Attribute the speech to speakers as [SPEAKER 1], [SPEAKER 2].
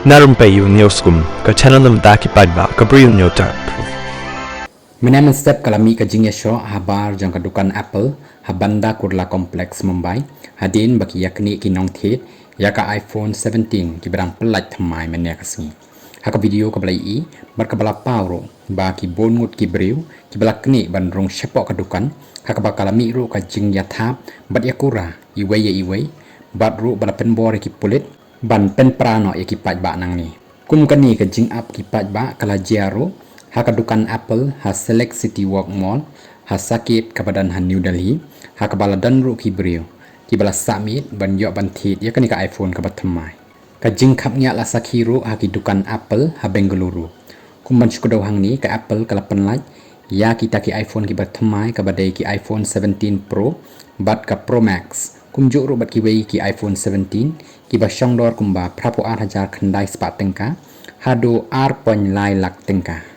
[SPEAKER 1] Na Rympei U ke channel nabynta ki paidbah ke Bri U Hynñiewtrep.
[SPEAKER 2] Menamen step kalami ke jing shoh habar jong kedukan Apple habanda kurla kompleks Mumbai hadien bagi iaknieh ki nong thied yaka iPhone 17 ki barang pelat thymmai menya Khasi. Haka video Khublei I berkebala pauro bagi bongut ki Bri U ki balakni bandrong sepok kedukan haka bakalami ru ke jing yathap bat yakura iwei bat ru bala penbor ki pulit ban pen prano ki paidbah nang ni kum kani ke jing up ki paidbah kala jiaro haka dukan Apple ha select city walk mall ha sakit kabadan ha New Delhi haka bala dan ru ki Bri U ki bala samit ban yok ban thied yakni ka iPhone ka thymmai ka jing khap nya la sakhiru ha ki dukan Apple ha Bengaluru kum ban skudo hang ni ka Apple kala penlaj ya kita ki iPhone ki thymmai ka badai ki iPhone 17 Pro bat ka Pro Max kum juk ru bat ki wei ki iPhone 17 ki ba shong dor kum ba prapo 8,000 khandai spat tengka hado 8.9 lak tengka